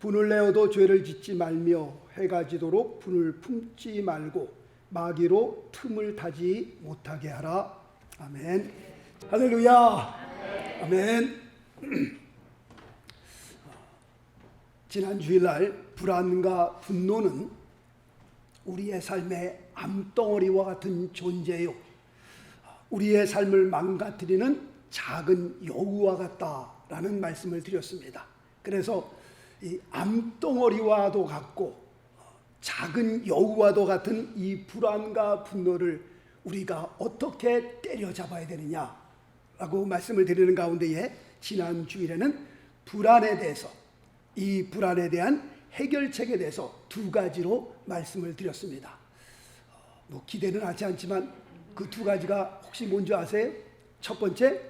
분을 내어도 죄를 짓지 말며 해가 지도록 분을 품지 말고 마귀로 틈을 타지 못하게 하라. 아멘. 할렐루야. 아멘. 지난 주일날 불안과 분노는 우리의 삶의 암덩어리와 같은 존재요, 우리의 삶을 망가뜨리는 작은 여우와 같다라는 말씀을 드렸습니다. 그래서 이 암덩어리와도 같고 작은 여우와도 같은 이 불안과 분노를 우리가 어떻게 때려잡아야 되느냐라고 말씀을 드리는 가운데에 지난 주일에는 불안에 대해서, 이 불안에 대한 해결책에 대해서 두 가지로 말씀을 드렸습니다. 기대는 하지 않지만 그 두 가지가 혹시 뭔지 아세요? 첫 번째,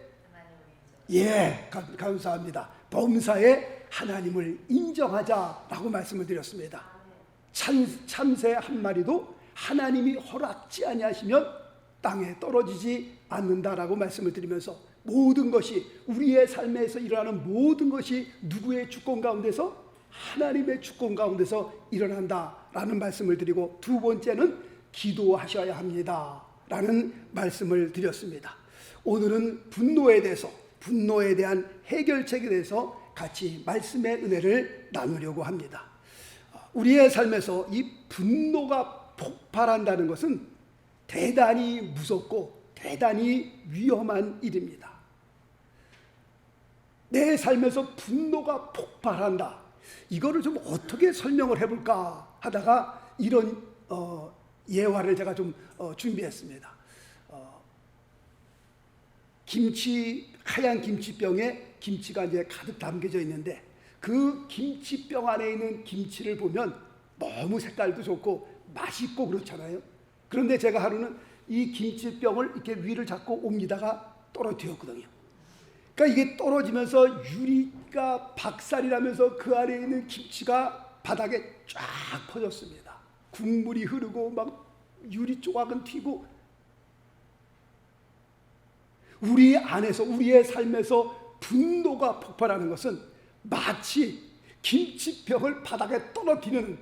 감사합니다. 범사에 하나님을 인정하자라고 말씀을 드렸습니다. 참새 한 마리도 하나님이 허락지 아니하시면 땅에 떨어지지 않는다라고 말씀을 드리면서 모든 것이, 우리의 삶에서 일어나는 모든 것이 누구의 주권 가운데서? 하나님의 주권 가운데서 일어난다라는 말씀을 드리고, 두 번째는 기도하셔야 합니다 라는 말씀을 드렸습니다. 오늘은 분노에 대해서, 분노에 대한 해결책에 대해서 같이 말씀의 은혜를 나누려고 합니다. 우리의 삶에서 이 분노가 폭발한다는 것은 대단히 무섭고 대단히 위험한 일입니다. 내 삶에서 분노가 폭발한다, 이거를 좀 어떻게 설명을 해볼까 하다가 이런 예화를 제가 좀 준비했습니다. 하얀 김치병에 김치가 이제 가득 담겨져 있는데, 그 김치병 안에 있는 김치를 보면 너무 색깔도 좋고 맛있고 그렇잖아요. 그런데 제가 하루는 이 김치병을 이렇게 위를 잡고 옮기다가 떨어뜨렸거든요. 그러니까 이게 떨어지면서 유리가 박살이 나면서 그 안에 있는 김치가 바닥에 쫙 퍼졌습니다. 국물이 흐르고 막 유리 조각은 튀고, 우리 안에서, 우리의 삶에서 분노가 폭발하는 것은 마치 김치병을 바닥에 떨어뜨리는,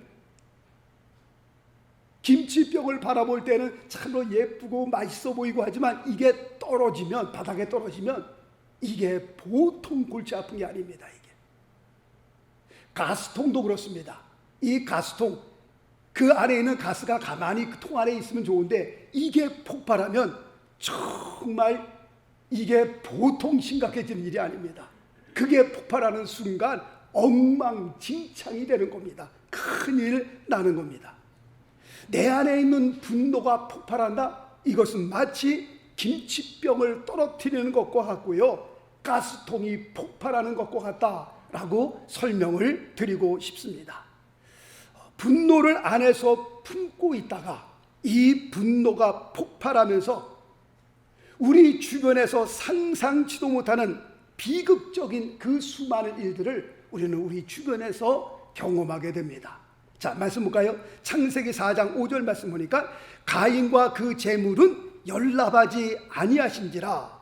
김치병을 바라볼 때는 참으로 예쁘고 맛있어 보이고 하지만 이게 떨어지면, 바닥에 떨어지면 이게 보통 골치 아픈 게 아닙니다. 이게 가스통도 그렇습니다. 이 가스통, 그 안에 있는 가스가 가만히 그 통 안에 있으면 좋은데 이게 폭발하면 정말 이게 보통 심각해지는 일이 아닙니다. 그게 폭발하는 순간 엉망진창이 되는 겁니다. 큰일 나는 겁니다. 내 안에 있는 분노가 폭발한다? 이것은 마치 김치병을 떨어뜨리는 것과 같고요, 가스통이 폭발하는 것과 같다라고 설명을 드리고 싶습니다. 분노를 안에서 품고 있다가 이 분노가 폭발하면서 우리 주변에서 상상치도 못하는 비극적인 그 수많은 일들을 우리는 우리 주변에서 경험하게 됩니다. 자, 말씀 볼까요? 창세기 4장 5절 말씀 보니까 가인과 그 재물은 연락하지 아니하신지라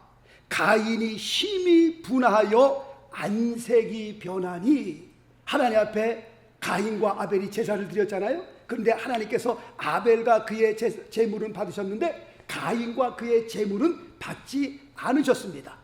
가인이 심히 분하여 안색이 변하니. 하나님 앞에 가인과 아벨이 제사를 드렸잖아요. 그런데 하나님께서 아벨과 그의 재물은 받으셨는데 가인과 그의 재물은 받지 않으셨습니다.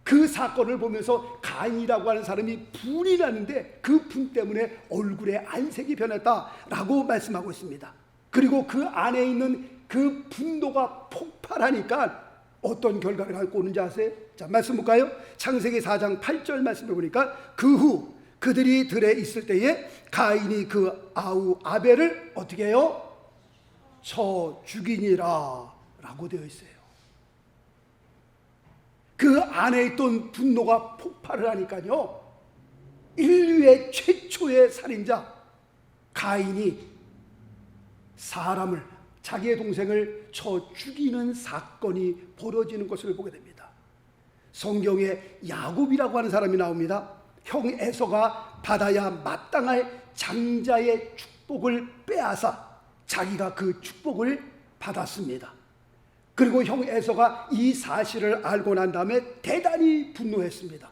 그 사건을 보면서 가인이라고 하는 사람이 분이 나는데 그 분 때문에 얼굴에 안색이 변했다라고 말씀하고 있습니다. 그리고 그 안에 있는 그 분노가 폭발하니까 어떤 결과를 갖고 오는지 아세요? 자, 말씀 볼까요? 창세기 4장 8절 말씀을 보니까 그 후 그들이 들에 있을 때에 가인이 그 아우 아벨을 어떻게 해요? 쳐 죽이니라 라고 되어 있어요. 그 안에 있던 분노가 폭발을 하니까요, 인류의 최초의 살인자 가인이 사람을, 자기의 동생을 쳐 죽이는 사건이 벌어지는 것을 보게 됩니다. 성경에 야곱이라고 하는 사람이 나옵니다. 형 에서가 받아야 마땅할 장자의 축복을 빼앗아 자기가 그 축복을 받았습니다. 그리고 형 에서가 이 사실을 알고 난 다음에 대단히 분노했습니다.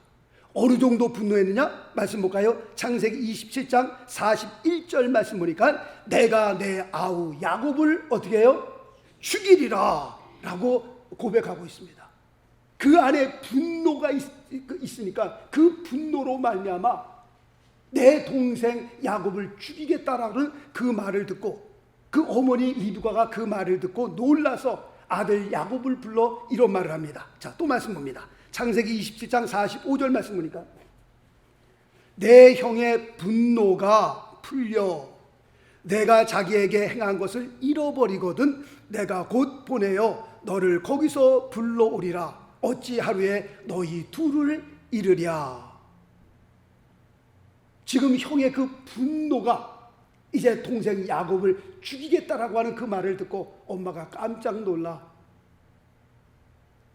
어느 정도 분노했느냐? 말씀 볼까요? 창세기 27장 41절 말씀 보니까 내가 내 아우 야곱을 어떻게 해요? 죽이리라 라고 고백하고 있습니다. 그 안에 분노가 있으니까 그 분노로 말미암아 내 동생 야곱을 죽이겠다라는 그 말을 듣고, 그 어머니 리브가가 그 말을 듣고 놀라서 아들 야곱을 불러 이런 말을 합니다. 자, 또 말씀 봅니다. 창세기 27장 45절 말씀 보니까 내 형의 분노가 풀려 내가 자기에게 행한 것을 잃어버리거든 내가 곧 보내어 너를 거기서 불러오리라. 어찌 하루에 너희 둘을 잃으랴. 지금 형의 그 분노가 이제 동생 야곱을 죽이겠다라고 하는 그 말을 듣고 엄마가 깜짝 놀라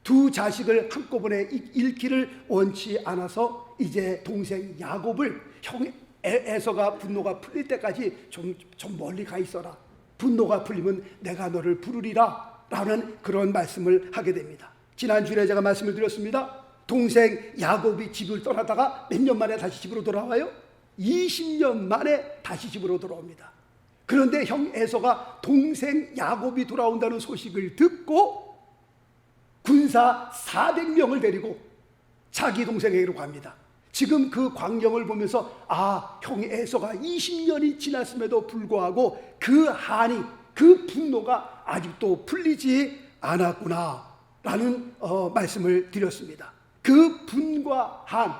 두 자식을 한꺼번에 잃기를 원치 않아서 이제 동생 야곱을 형 에서가 분노가 풀릴 때까지 좀 멀리 가 있어라. 분노가 풀리면 내가 너를 부르리라 라는 그런 말씀을 하게 됩니다. 지난주에 제가 말씀을 드렸습니다. 동생 야곱이 집을 떠나다가 몇 년 만에 다시 집으로 돌아와요? 20년 만에 다시 집으로 돌아옵니다. 그런데 형 에서가 동생 야곱이 돌아온다는 소식을 듣고 군사 400명을 데리고 자기 동생에게로 갑니다. 지금 그 광경을 보면서 형 에서가 20년이 지났음에도 불구하고 그 한이, 그 분노가 아직도 풀리지 않았구나 라는 말씀을 드렸습니다. 그 분과 한,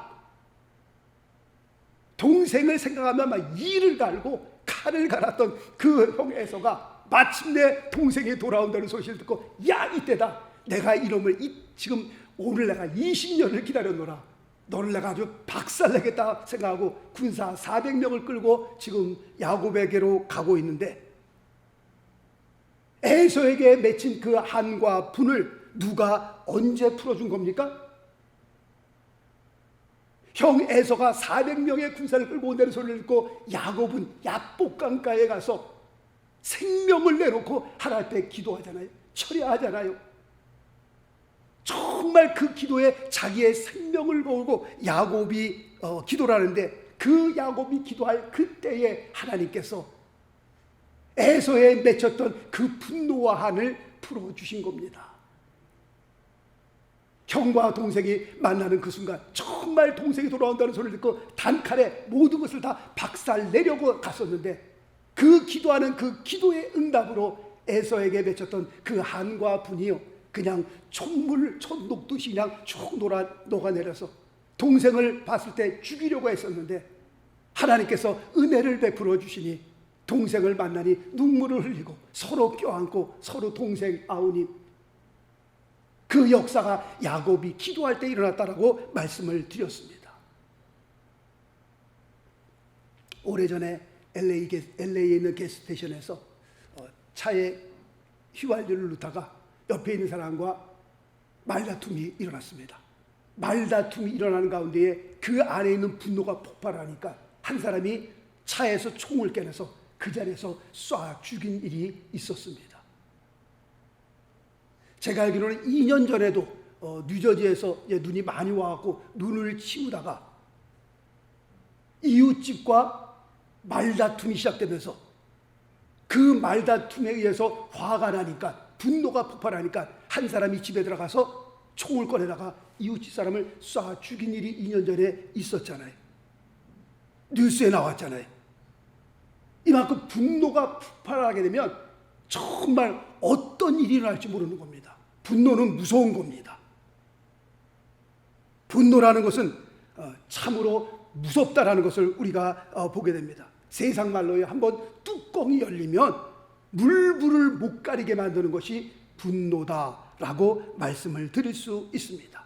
동생을 생각하면 막 이를 갈고 칼을 갈았던 그 형 에서가 마침내 동생이 돌아온다는 소식을 듣고 야, 이때다. 내가 이놈을 지금 오늘 내가 20년을 기다렸노라. 너를 내가 아주 박살내겠다 생각하고 군사 400명을 끌고 지금 야곱에게로 가고 있는데, 에서에게 맺힌 그 한과 분을 누가 언제 풀어준 겁니까? 형 에서가 400명의 군사를 끌고 온다는 소리를 듣고 야곱은 야복강가에 가서 생명을 내놓고 하나님 앞에 기도하잖아요. 철야하잖아요. 정말 그 기도에 자기의 생명을 걸고 야곱이 기도를 하는데, 그 야곱이 기도할 그때에 하나님께서 에서에 맺혔던 그 분노와 한을 풀어주신 겁니다. 형과 동생이 만나는 그 순간 정말 동생이 돌아온다는 소리를 듣고 단칼에 모든 것을 다 박살내려고 갔었는데, 그 기도하는 그 기도의 응답으로 에서에게 맺혔던 그 한과 분이요, 그냥 촛물 녹듯이 그냥 쭉 녹아내려서 동생을 봤을 때 죽이려고 했었는데 하나님께서 은혜를 베풀어 주시니 동생을 만나니 눈물을 흘리고 서로 껴안고 서로 동생 아우님, 그 역사가 야곱이 기도할 때 일어났다라고 말씀을 드렸습니다. 오래전에 LA에 있는 게스트스테이션에서 차에 휘발유를 넣다가 옆에 있는 사람과 말다툼이 일어났습니다. 말다툼이 일어나는 가운데에 그 안에 있는 분노가 폭발하니까 한 사람이 차에서 총을 꺼내서 그 자리에서 쏴 죽인 일이 있었습니다. 제가 알기로는 2년 전에도 뉴저지에서 눈이 많이 와갖고 눈을 치우다가 이웃집과 말다툼이 시작되면서 그 말다툼에 의해서 화가 나니까, 분노가 폭발하니까 한 사람이 집에 들어가서 총을 꺼내다가 이웃집 사람을 쏴 죽인 일이 2년 전에 있었잖아요. 뉴스에 나왔잖아요. 이만큼 분노가 폭발하게 되면 정말 어떤 일이 일어날지 모르는 겁니다. 분노는 무서운 겁니다. 분노라는 것은 참으로 무섭다라는 것을 우리가 보게 됩니다. 세상 말로요, 한번 뚜껑이 열리면 물불을 못 가리게 만드는 것이 분노다라고 말씀을 드릴 수 있습니다.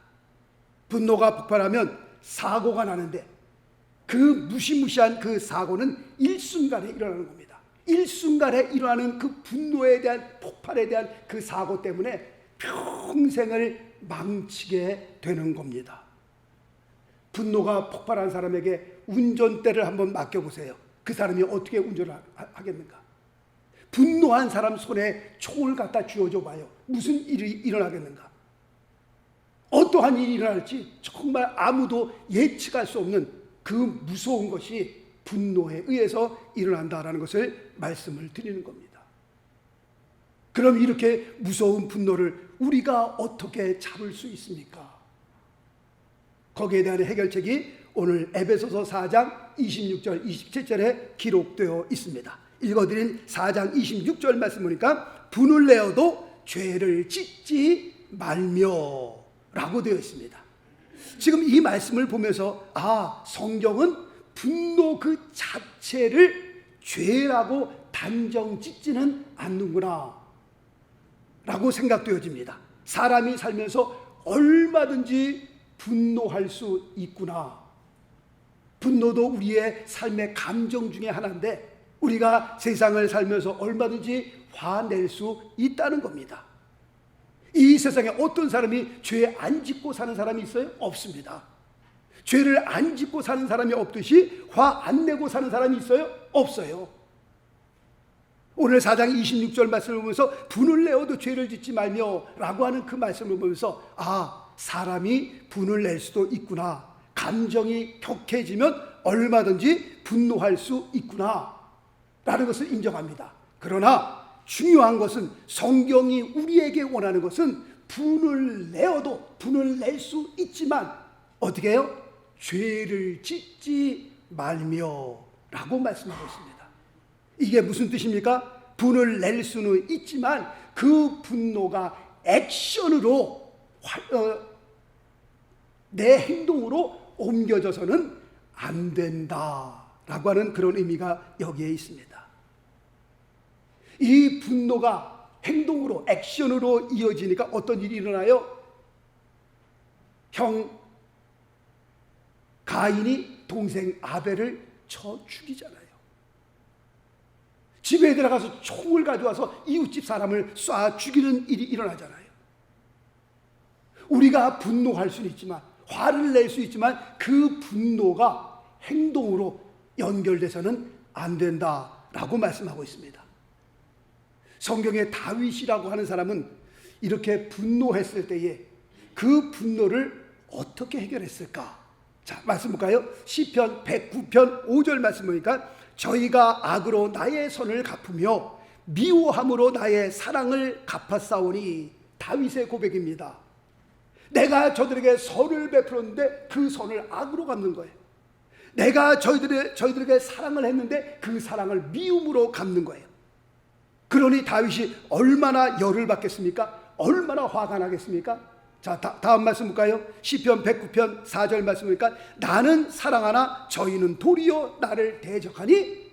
분노가 폭발하면 사고가 나는데 그 무시무시한 그 사고는 일순간에 일어나는 겁니다. 일순간에 일어나는 그 분노에 대한 폭발에 대한 그 사고 때문에 평생을 망치게 되는 겁니다. 분노가 폭발한 사람에게 운전대를 한번 맡겨보세요. 그 사람이 어떻게 운전을 하겠는가? 분노한 사람 손에 총을 갖다 쥐어줘 봐요. 무슨 일이 일어나겠는가? 어떠한 일이 일어날지 정말 아무도 예측할 수 없는 그 무서운 것이 분노에 의해서 일어난다라는 것을 말씀을 드리는 겁니다. 그럼 이렇게 무서운 분노를 우리가 어떻게 잡을 수 있습니까? 거기에 대한 해결책이 오늘 에베소서 4장 26절 27절에 기록되어 있습니다. 읽어드린 4장 26절 말씀 보니까 분을 내어도 죄를 짓지 말며 라고 되어 있습니다. 지금 이 말씀을 보면서 성경은 분노 그 자체를 죄라고 단정 짓지는 않는구나 라고 생각되어집니다. 사람이 살면서 얼마든지 분노할 수 있구나. 분노도 우리의 삶의 감정 중에 하나인데 우리가 세상을 살면서 얼마든지 화낼 수 있다는 겁니다. 이 세상에 어떤 사람이 죄 안 짓고 사는 사람이 있어요? 없습니다. 죄를 안 짓고 사는 사람이 없듯이 화 안 내고 사는 사람이 있어요? 없어요. 오늘 4장 26절 말씀을 보면서 분을 내어도 죄를 짓지 말며 라고 하는 그 말씀을 보면서 사람이 분을 낼 수도 있구나. 감정이 격해지면 얼마든지 분노할 수 있구나 라는 것을 인정합니다. 그러나 중요한 것은 성경이 우리에게 원하는 것은 분을 내어도 분을 낼 수 있지만 어떻게 해요? 죄를 짓지 말며 라고 말씀하고 있습니다. 이게 무슨 뜻입니까? 분을 낼 수는 있지만 그 분노가 액션으로 내 행동으로 옮겨져서는 안 된다라고 하는 그런 의미가 여기에 있습니다. 이 분노가 행동으로 액션으로 이어지니까 어떤 일이 일어나요? 형 가인이 동생 아벨을 쳐 죽이잖아요. 집에 들어가서 총을 가져와서 이웃집 사람을 쏴 죽이는 일이 일어나잖아요. 우리가 분노할 수는 있지만 화를 낼 수 있지만 그 분노가 행동으로 연결돼서는 안 된다라고 말씀하고 있습니다. 성경의 다윗이라고 하는 사람은 이렇게 분노했을 때에 그 분노를 어떻게 해결했을까? 자, 말씀 볼까요? 시편 109편 5절 말씀 보니까 저희가 악으로 나의 선을 갚으며 미워함으로 나의 사랑을 갚았사오니 다윗의 고백입니다. 내가 저들에게 선을 베풀었는데 그 선을 악으로 갚는 거예요. 내가 저희들에게 사랑을 했는데 그 사랑을 미움으로 갚는 거예요. 그러니 다윗이 얼마나 열을 받겠습니까? 얼마나 화가 나겠습니까? 자, 다음 말씀 볼까요? 시편 109편 4절 말씀 보니까 나는 사랑하나 저희는 도리어 나를 대적하니.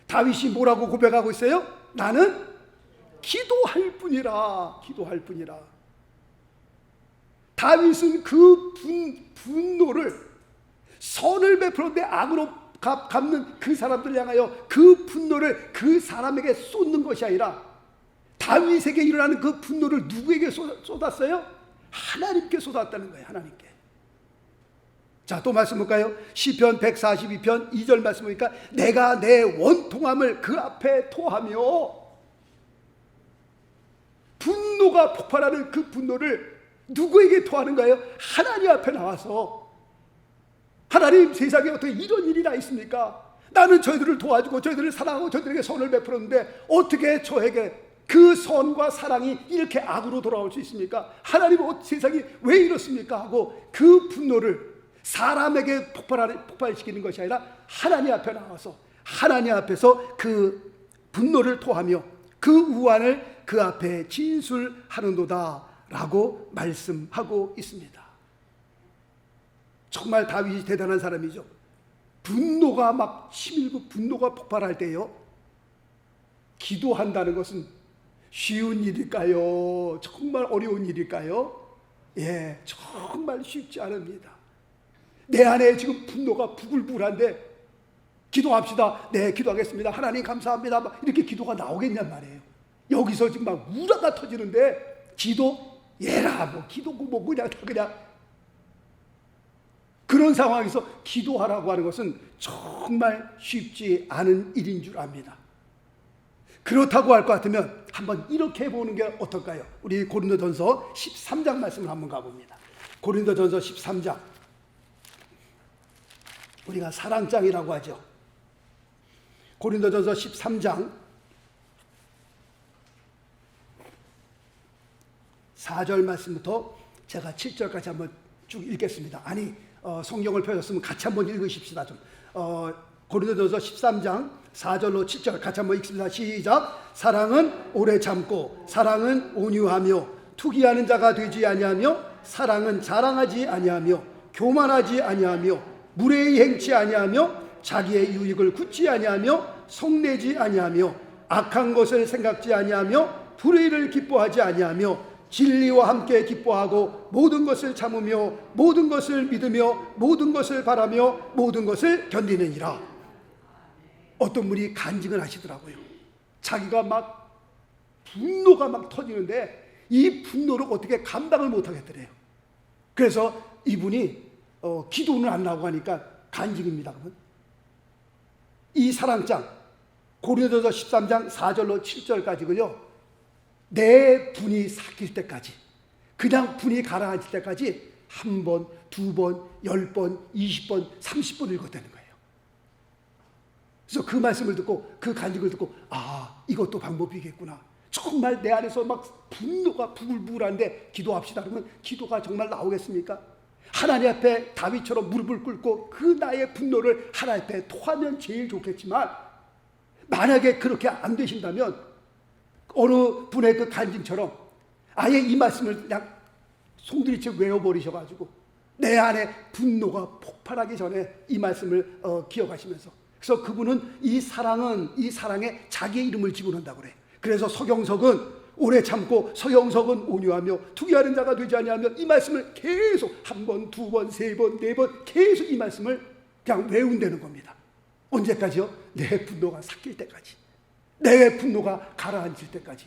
다윗이 뭐라고 고백하고 있어요? 나는 기도할 뿐이라. 기도할 뿐이라. 다윗은 그 분노를 선을 베풀었는데 악으로 갚는 그 사람들 향하여 그 분노를 그 사람에게 쏟는 것이 아니라 다윗에게 일어나는 그 분노를 누구에게 쏟았어요? 하나님께 쏟았다는 거예요. 하나님께. 자, 또 말씀 볼까요? 시편 142편 2절 말씀 보니까 내가 내 원통함을 그 앞에 토하며. 분노가 폭발하는 그 분노를 누구에게 토하는 거예요? 하나님 앞에 나와서. 하나님, 세상에 어떻게 이런 일이 다 있습니까? 나는 저희들을 도와주고 저희들을 사랑하고 저희들에게 선을 베풀었는데 어떻게 저에게 그 선과 사랑이 이렇게 악으로 돌아올 수 있습니까? 하나님, 세상이 왜 이렇습니까? 하고 그 분노를 사람에게 폭발시키는 것이 아니라 하나님 앞에 나와서 하나님 앞에서 그 분노를 토하며 그 우환을 그 앞에 진술하는도다 라고 말씀하고 있습니다. 정말 다윗이 대단한 사람이죠. 분노가 막 치밀고 분노가 폭발할 때요, 기도한다는 것은 쉬운 일일까요? 정말 어려운 일일까요? 예, 정말 쉽지 않습니다. 내 안에 지금 분노가 부글부글한데 기도합시다. 네, 기도하겠습니다. 하나님 감사합니다. 막 이렇게 기도가 나오겠냔 말이에요. 여기서 지금 막 우라가 터지는데 기도해라, 뭐 기도고 뭐 그냥 다 그냥 그런 상황에서 기도하라고 하는 것은 정말 쉽지 않은 일인 줄 압니다. 그렇다고 할 것 같으면 한번 이렇게 해보는 게 어떨까요? 우리 고린도전서 13장 말씀을 한번 가봅니다. 고린도전서 13장, 우리가 사랑장이라고 하죠. 고린도전서 13장 4절 말씀부터 제가 7절까지 한번 쭉 읽겠습니다. 아니, 성경을 펴셨으면 같이 한번 읽으십시다. 좀 고린도전서 13장 4절로 7절 같이 한번 읽습니다. 시작. 사랑은 오래 참고, 사랑은 온유하며, 투기하는 자가 되지 아니하며, 사랑은 자랑하지 아니하며, 교만하지 아니하며, 무례히 행치 아니하며, 자기의 유익을 굳지 아니하며, 성내지 아니하며, 악한 것을 생각지 아니하며, 불의를 기뻐하지 아니하며, 진리와 함께 기뻐하고, 모든 것을 참으며, 모든 것을 믿으며, 모든 것을 바라며, 모든 것을 견디느니라. 어떤 분이 간증을 하시더라고요. 자기가 막 분노가 막 터지는데 이 분노를 어떻게 감당을 못하겠더래요. 그래서 이분이 기도는 안 나오고 하니까 간증입니다. 이 사랑장 고린도전서 13장 4절로 7절까지고요. 내 분이 삭힐 때까지, 그냥 분이 가라앉을 때까지 한 번, 두 번, 10번, 20번, 30번 읽었다는 거예요. 그래서 그 말씀을 듣고, 그 간증을 듣고, 아, 이것도 방법이겠구나. 정말 내 안에서 막 분노가 부글부글한데 기도합시다 그러면 기도가 정말 나오겠습니까? 하나님 앞에 다윗처럼 무릎을 꿇고 그 나의 분노를 하나님 앞에 토하면 제일 좋겠지만, 만약에 그렇게 안 되신다면 어느 분의 그 간증처럼 아예 이 말씀을 그냥 송두리째 외워버리셔가지고 내 안에 분노가 폭발하기 전에 이 말씀을 기억하시면서, 그래서 그분은 이 사랑에 자기의 이름을 집어넣는다고 그래요. 그래서 서경석은 오래 참고, 서경석은 온유하며, 투기하는 자가 되지 아니하며, 이 말씀을 계속 한 번, 두 번, 세 번, 네 번 계속 이 말씀을 그냥 외운다는 겁니다. 언제까지요? 내 분노가 삭힐 때까지, 내 분노가 가라앉을 때까지.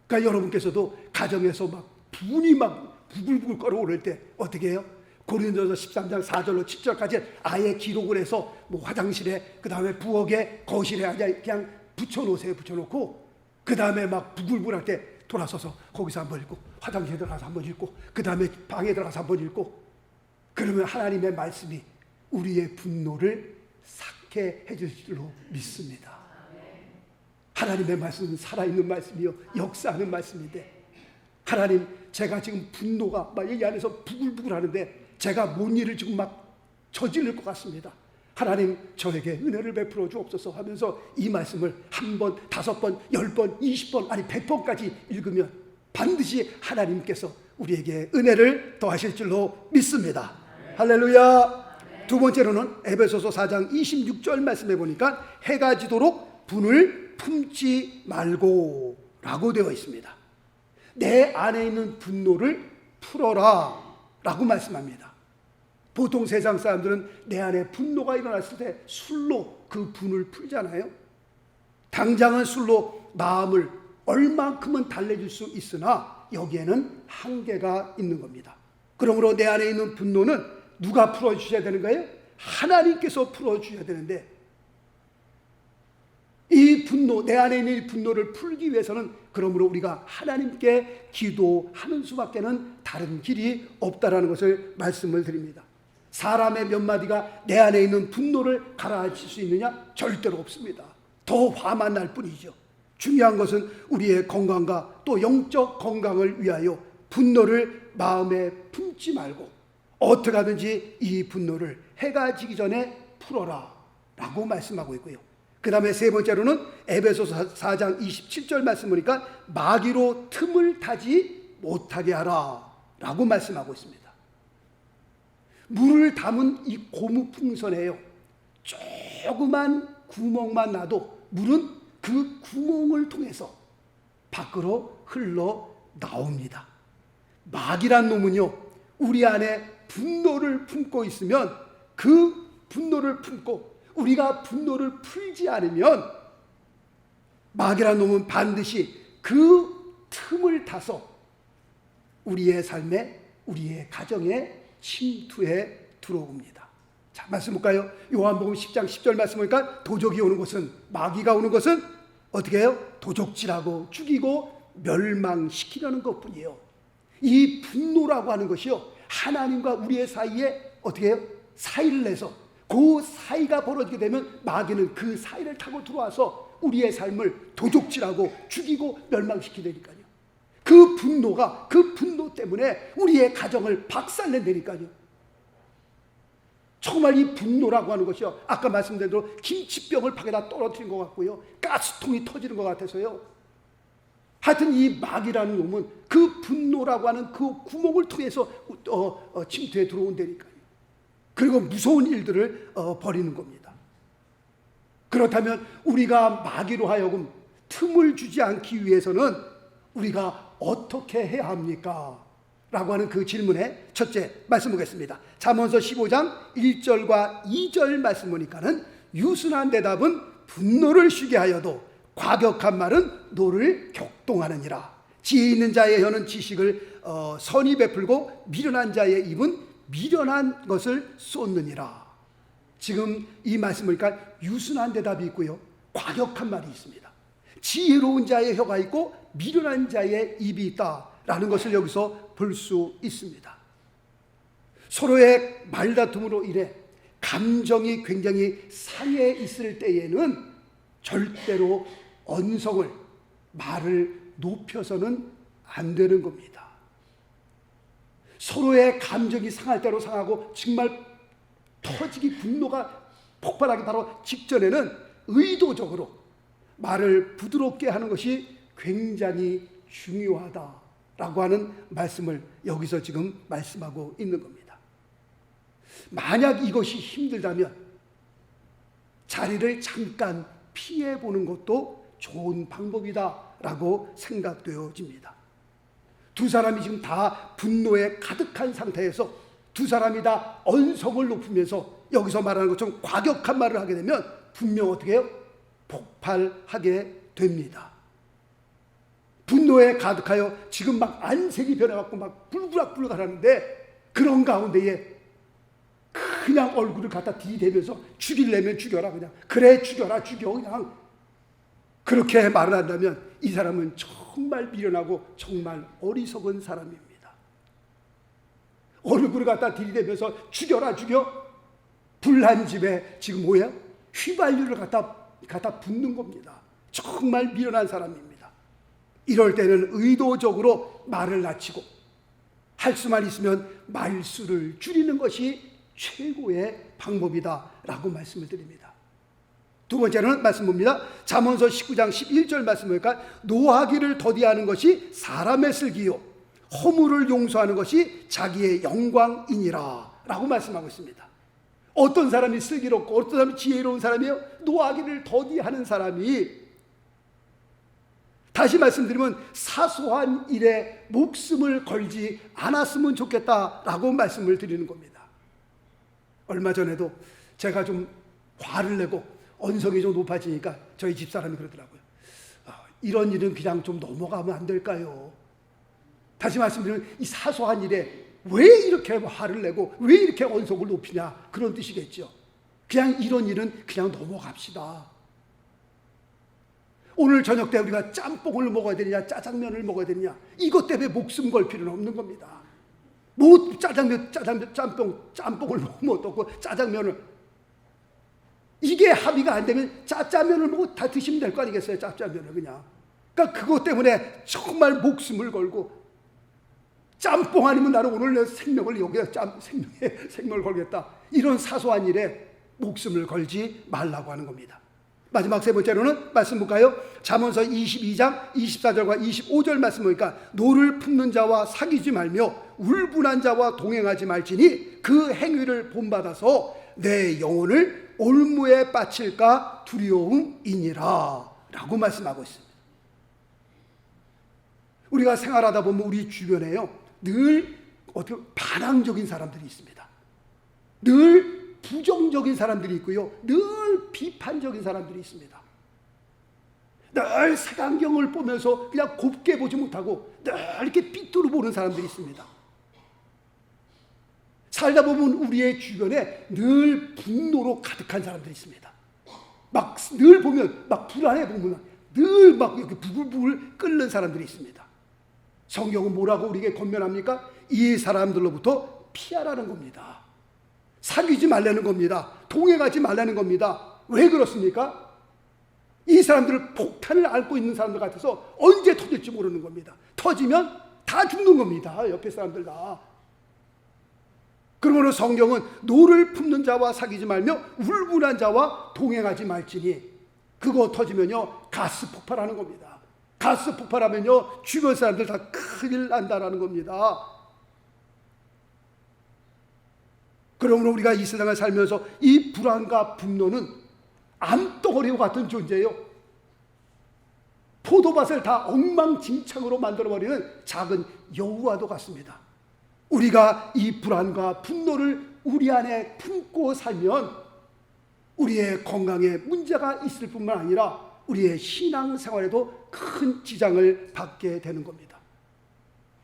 그러니까 여러분께서도 가정에서 막 분이 막 부글부글 끓어오를 때 어떻게 해요? 고린도전서 13장 4절로 7절까지 아예 기록을 해서 뭐 화장실에, 그 다음에 부엌에, 거실에 그냥 붙여놓으세요. 붙여놓고 그 다음에 막 부글부글할 때 돌아서서 거기서 한번 읽고, 화장실에 들어가서 한번 읽고, 그 다음에 방에 들어가서 한번 읽고, 그러면 하나님의 말씀이 우리의 분노를 삭게 해줄 줄로 믿습니다. 하나님의 말씀은 살아있는 말씀이요, 역사하는 말씀인데, 하나님, 제가 지금 분노가 막 이 안에서 부글부글 하는데 제가 뭔 일을 지금 막 저지를 것 같습니다. 하나님, 저에게 은혜를 베풀어 주옵소서 하면서 이 말씀을 한 번, 5번, 10번, 20번, 아니 100번까지 읽으면 반드시 하나님께서 우리에게 은혜를 더하실 줄로 믿습니다. 할렐루야. 두 번째로는 에베소서 4장 26절 말씀해 보니까 해가 지도록 분을 품지 말고 라고 되어 있습니다. 내 안에 있는 분노를 풀어라 라고 말씀합니다. 보통 세상 사람들은 내 안에 분노가 일어났을 때 술로 그 분을 풀잖아요. 당장은 술로 마음을 얼만큼은 달래줄 수 있으나 여기에는 한계가 있는 겁니다. 그러므로 내 안에 있는 분노는 누가 풀어주셔야 되는 거예요? 하나님께서 풀어주셔야 되는데, 이 분노, 내 안에 있는 이 분노를 풀기 위해서는 그러므로 우리가 하나님께 기도하는 수밖에는 다른 길이 없다라는 것을 말씀을 드립니다. 사람의 몇 마디가 내 안에 있는 분노를 가라앉힐 수 있느냐? 절대로 없습니다. 더 화만 날 뿐이죠. 중요한 것은 우리의 건강과 또 영적 건강을 위하여 분노를 마음에 품지 말고 어떻게 하든지 이 분노를 해가 지기 전에 풀어라 라고 말씀하고 있고요. 그 다음에 세 번째로는 에베소서 4장 27절 말씀 보니까 마귀로 틈을 타지 못하게 하라 라고 말씀하고 있습니다. 물을 담은 이 고무풍선에요, 조그만 구멍만 나도 물은 그 구멍을 통해서 밖으로 흘러 나옵니다. 마귀란 놈은요, 우리 안에 분노를 품고 있으면 그 분노를 품고 우리가 분노를 풀지 않으면 마귀란 놈은 반드시 그 틈을 타서 우리의 삶에, 우리의 가정에 침투해 들어옵니다. 자, 말씀 볼까요? 요한복음 10장 10절 말씀 보니까 도적이 오는 것은, 마귀가 오는 것은 어떻게 해요? 도적질하고 죽이고 멸망시키려는 것뿐이에요. 이 분노라고 하는 것이요, 하나님과 우리의 사이에 어떻게 해요? 사이를 내서 그 사이가 벌어지게 되면 마귀는 그 사이를 타고 들어와서 우리의 삶을 도둑질하고 죽이고 멸망시키다니까요. 그 분노가, 그 분노 때문에 우리의 가정을 박살낸다니까요. 정말 이 분노라고 하는 것이요, 아까 말씀드린 대로 김치병을 밖에다 떨어뜨린 것 같고요, 가스통이 터지는 것 같아서요. 하여튼 이 마귀라는 놈은 그 분노라고 하는 그 구멍을 통해서 침투에 들어온다니까요. 그리고 무서운 일들을 벌이는 겁니다. 그렇다면 우리가 마귀로 하여금 틈을 주지 않기 위해서는 우리가 어떻게 해야 합니까? 라고 하는 그 질문에 첫째 말씀 보겠습니다. 잠언서 15장 1절과 2절 말씀 보니까는 유순한 대답은 분노를 쉬게 하여도 과격한 말은 노를 격동하느니라. 지혜 있는 자의 혀는 지식을 선히 베풀고 미련한 자의 입은 미련한 것을 쏟느니라. 지금 이 말씀 보니까 유순한 대답이 있고요, 과격한 말이 있습니다. 지혜로운 자의 혀가 있고 미련한 자의 입이 있다라는 것을 여기서 볼 수 있습니다. 서로의 말다툼으로 인해 감정이 굉장히 상해 있을 때에는 절대로 언성을, 말을 높여서는 안 되는 겁니다. 서로의 감정이 상할 대로 상하고 정말 터지기, 분노가 폭발하기 바로 직전에는 의도적으로 말을 부드럽게 하는 것이 굉장히 중요하다라고 하는 말씀을 여기서 지금 말씀하고 있는 겁니다. 만약 이것이 힘들다면 자리를 잠깐 피해보는 것도 좋은 방법이다라고 생각되어집니다. 두 사람이 지금 다 분노에 가득한 상태에서 두 사람이 다 언성을 높이면서 여기서 말하는 것처럼 과격한 말을 하게 되면 분명 어떻게 해요? 폭발하게 됩니다. 분노에 가득하여 지금 막 안색이 변해갖고 막 불그락불그락하는데 그런 가운데에 그냥 얼굴을 갖다 들이대면서 죽이려면 죽여라, 그냥 그래 죽여라, 죽여, 그냥 그렇게 말을 한다면 이 사람은 정말 미련하고 정말 어리석은 사람입니다. 얼굴을 갖다 들이대면서 죽여라, 죽여, 불난 집에 지금 뭐야? 휘발유를 갖다 붓는 겁니다. 정말 미련한 사람입니다. 이럴 때는 의도적으로 말을 낮추고 할 수만 있으면 말수를 줄이는 것이 최고의 방법이다라고 말씀을 드립니다. 두 번째는 말씀 봅니다. 잠언서 19장 11절 말씀 보니까 노하기를 더디하는 것이 사람의 슬기요 허물을 용서하는 것이 자기의 영광이니라 라고 말씀하고 있습니다. 어떤 사람이 슬기롭고 어떤 사람이 지혜로운 사람이에요? 노하기를 더디하는 사람이, 다시 말씀드리면 사소한 일에 목숨을 걸지 않았으면 좋겠다라고 말씀을 드리는 겁니다. 얼마 전에도 제가 좀 화를 내고 언성이 좀 높아지니까 저희 집사람이 그러더라고요. 이런 일은 그냥 좀 넘어가면 안 될까요? 다시 말씀드리면 이 사소한 일에 왜 이렇게 화를 내고 왜 이렇게 언성을 높이냐, 그런 뜻이겠죠. 그냥 이런 일은 그냥 넘어갑시다. 오늘 저녁 때 우리가 짬뽕을 먹어야 되느냐 짜장면을 먹어야 되느냐, 이것 때문에 목숨 걸 필요는 없는 겁니다. 뭐 짬뽕을 먹으면 어떻고 짜장면을, 이게 합의가 안 되면 짜장면을 먹고 다 드시면 될 거 아니겠어요? 짜장면을 그냥. 그러니까 그것 때문에 정말 목숨을 걸고 짬뽕 아니면 나는 오늘 내 생명을 여기다 생명을 걸겠다, 이런 사소한 일에 목숨을 걸지 말라고 하는 겁니다. 마지막 세 번째로는 말씀 볼까요? 잠언서 22장 24절과 25절 말씀 보니까 노를 품는 자와 사귀지 말며 울분한 자와 동행하지 말지니 그 행위를 본받아서 내 영혼을 올무에 빠칠까 두려움이니라 라고 말씀하고 있습니다. 우리가 생활하다 보면 우리 주변에요, 늘 어떻게 반항적인 사람들이 있습니다. 늘 부정적인 사람들이 있고요, 늘 비판적인 사람들이 있습니다. 늘 색안경을 보면서 그냥 곱게 보지 못하고 늘 이렇게 삐뚤어 보는 사람들이 있습니다. 살다 보면 우리의 주변에 늘 분노로 가득한 사람들이 있습니다. 막 늘 보면 막 불안해 보면 늘 막 이렇게 부글부글 끓는 사람들이 있습니다. 성경은 뭐라고 우리에게 권면합니까? 이 사람들로부터 피하라는 겁니다. 사귀지 말라는 겁니다. 동행하지 말라는 겁니다. 왜 그렇습니까? 이 사람들을 폭탄을 앓고 있는 사람들 같아서 언제 터질지 모르는 겁니다. 터지면 다 죽는 겁니다. 옆에 사람들 다. 그러므로 성경은 노를 품는 자와 사귀지 말며 울분한 자와 동행하지 말지니, 그거 터지면요 가스 폭발하는 겁니다. 가스 폭발하면요 주변 사람들 다 큰일 난다라는 겁니다. 그러므로 우리가 이 세상을 살면서 이 불안과 분노는 암덩어리와 같은 존재예요. 포도밭을 다 엉망진창으로 만들어버리는 작은 여우와도 같습니다. 우리가 이 불안과 분노를 우리 안에 품고 살면 우리의 건강에 문제가 있을 뿐만 아니라 우리의 신앙생활에도 큰 지장을 받게 되는 겁니다.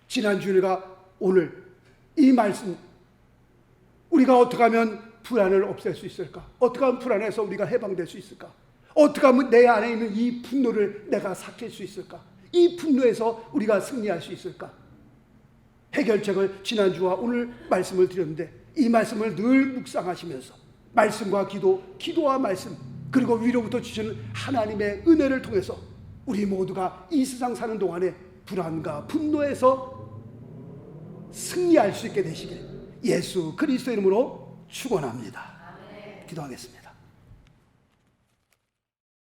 지난 주일과 오늘 이 말씀, 우리가 어떻게 하면 불안을 없앨 수 있을까? 어떻게 하면 불안에서 우리가 해방될 수 있을까? 어떻게 하면 내 안에 있는 이 분노를 내가 삭힐 수 있을까? 이 분노에서 우리가 승리할 수 있을까? 해결책을 지난주와 오늘 말씀을 드렸는데, 이 말씀을 늘 묵상하시면서 말씀과 기도, 기도와 말씀, 그리고 위로부터 주시는 하나님의 은혜를 통해서 우리 모두가 이 세상 사는 동안에 불안과 분노에서 승리할 수 있게 되시길 예수 그리스도 이름으로 축원합니다. 기도하겠습니다.